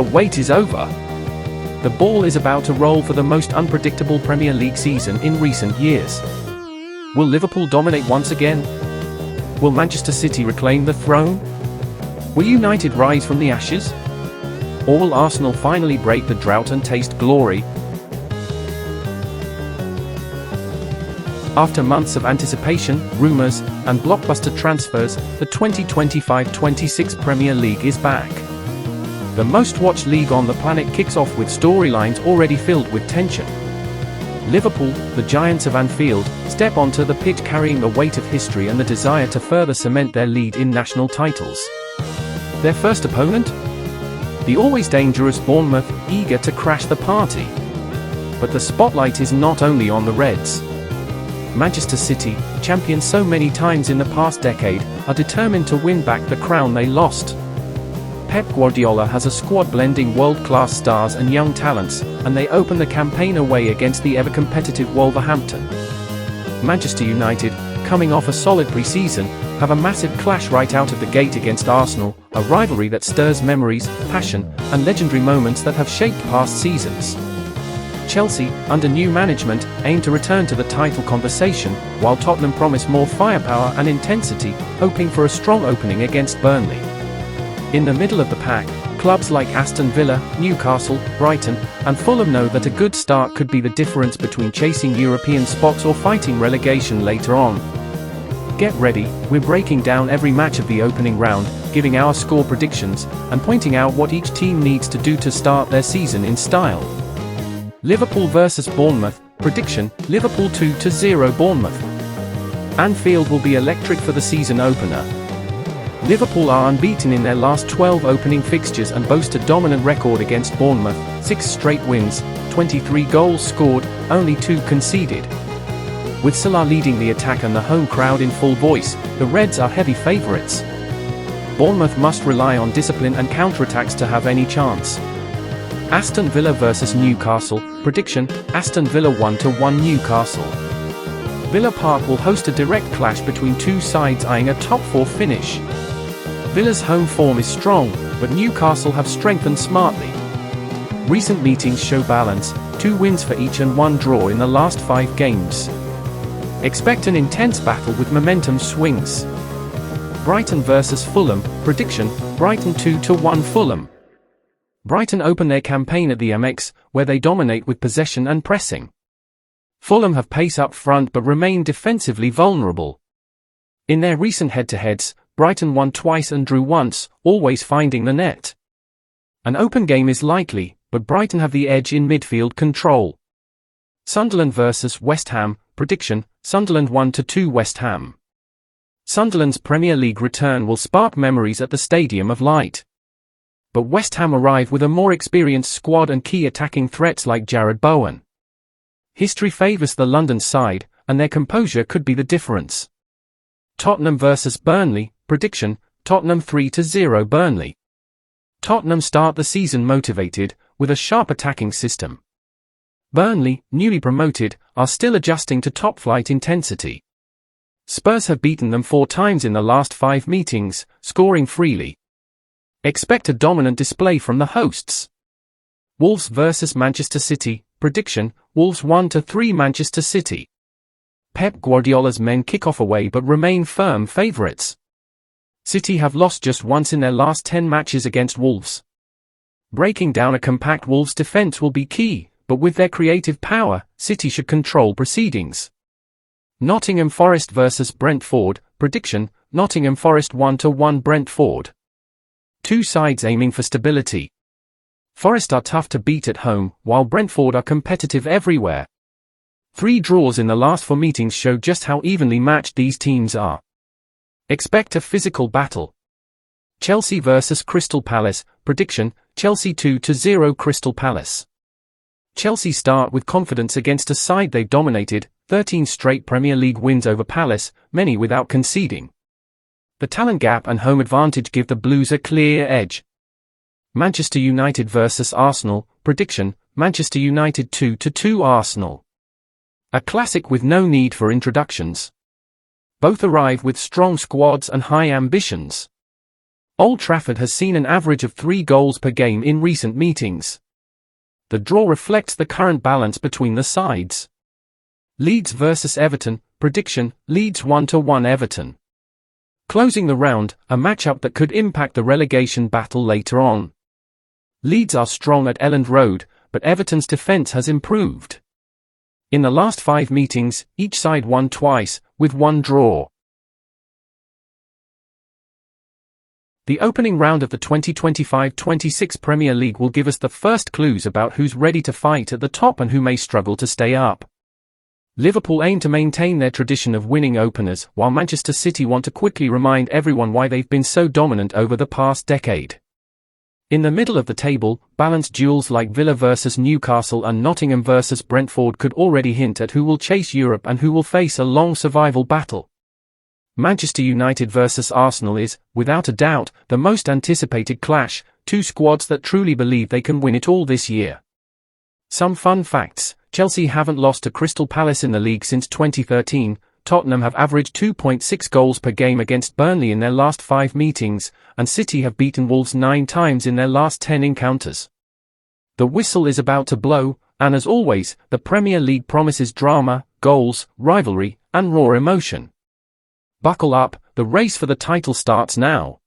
The wait is over. The ball is about to roll for the most unpredictable Premier League season in recent years. Will Liverpool dominate once again? Will Manchester City reclaim the throne? Will United rise from the ashes? Or will Arsenal finally break the drought and taste glory? After months of anticipation, rumours, and blockbuster transfers, the 2025-26 Premier League is back. The most-watched league on the planet kicks off with storylines already filled with tension. Liverpool, the giants of Anfield, step onto the pitch carrying the weight of history and the desire to further cement their lead in national titles. Their first opponent? The always dangerous Bournemouth, eager to crash the party. But the spotlight is not only on the Reds. Manchester City, champions so many times in the past decade, are determined to win back the crown they lost. Pep Guardiola has a squad blending world-class stars and young talents, and they open the campaign away against the ever-competitive Wolverhampton. Manchester United, coming off a solid pre-season, have a massive clash right out of the gate against Arsenal, a rivalry that stirs memories, passion, and legendary moments that have shaped past seasons. Chelsea, under new management, aim to return to the title conversation, while Tottenham promise more firepower and intensity, hoping for a strong opening against Burnley. In the middle of the pack, clubs like Aston Villa, Newcastle, Brighton, and Fulham know that a good start could be the difference between chasing European spots or fighting relegation later on. Get ready, we're breaking down every match of the opening round, giving our score predictions, and pointing out what each team needs to do to start their season in style. Liverpool vs Bournemouth, prediction, Liverpool 2-0 Bournemouth. Anfield will be electric for the season opener. Liverpool are unbeaten in their last 12 opening fixtures and boast a dominant record against Bournemouth, 6 straight wins, 23 goals scored, only 2 conceded. With Salah leading the attack and the home crowd in full voice, the Reds are heavy favourites. Bournemouth must rely on discipline and counterattacks to have any chance. Aston Villa vs Newcastle, prediction, Aston Villa 1-1 Newcastle. Villa Park will host a direct clash between two sides eyeing a top 4 finish. Villa's home form is strong, but Newcastle have strengthened smartly. Recent meetings show balance, 2 wins for each and 1 draw in the last 5 games. Expect an intense battle with momentum swings. Brighton vs Fulham, prediction, Brighton 2-1 Fulham. Brighton open their campaign at the MX, where they dominate with possession and pressing. Fulham have pace up front but remain defensively vulnerable. In their recent head-to-heads, Brighton won twice and drew once, always finding the net. An open game is likely, but Brighton have the edge in midfield control. Sunderland vs West Ham, prediction, Sunderland 1-2 West Ham. Sunderland's Premier League return will spark memories at the Stadium of Light. But West Ham arrive with a more experienced squad and key attacking threats like Jarrod Bowen. History favours the London side, and their composure could be the difference. Tottenham vs Burnley, prediction, Tottenham 3-0 Burnley. Tottenham start the season motivated, with a sharp attacking system. Burnley, newly promoted, are still adjusting to top-flight intensity. Spurs have beaten them 4 times in the last 5 meetings, scoring freely. Expect a dominant display from the hosts. Wolves vs Manchester City, prediction, Wolves 1-3 Manchester City. Pep Guardiola's men kick off away but remain firm favourites. City have lost just once in their last 10 matches against Wolves. Breaking down a compact Wolves defence will be key, but with their creative power, City should control proceedings. Nottingham Forest vs Brentford, prediction, Nottingham Forest 1-1 Brentford. 2 sides aiming for stability. Forest are tough to beat at home, while Brentford are competitive everywhere. 3 draws in the last 4 meetings show just how evenly matched these teams are. Expect a physical battle. Chelsea vs Crystal Palace, prediction, Chelsea 2-0 Crystal Palace. Chelsea start with confidence against a side they've dominated, 13 straight Premier League wins over Palace, many without conceding. The talent gap and home advantage give the Blues a clear edge. Manchester United vs Arsenal, prediction, Manchester United 2-2 Arsenal. A classic with no need for introductions. Both arrive with strong squads and high ambitions. Old Trafford has seen an average of 3 goals per game in recent meetings. The draw reflects the current balance between the sides. Leeds vs Everton, prediction, Leeds 1-1 Everton. Closing the round, a matchup that could impact the relegation battle later on. Leeds are strong at Elland Road, but Everton's defence has improved. In the last 5 meetings, each side won twice, with 1 draw. The opening round of the 2025-26 Premier League will give us the first clues about who's ready to fight at the top and who may struggle to stay up. Liverpool aim to maintain their tradition of winning openers, while Manchester City want to quickly remind everyone why they've been so dominant over the past decade. In the middle of the table, balanced duels like Villa vs Newcastle and Nottingham vs Brentford could already hint at who will chase Europe and who will face a long survival battle. Manchester United vs Arsenal is, without a doubt, the most anticipated clash, 2 squads that truly believe they can win it all this year. Some fun facts: Chelsea haven't lost to Crystal Palace in the league since 2013, Tottenham have averaged 2.6 goals per game against Burnley in their last 5 meetings, and City have beaten Wolves 9 times in their last 10 encounters. The whistle is about to blow, and as always, the Premier League promises drama, goals, rivalry, and raw emotion. Buckle up, the race for the title starts now.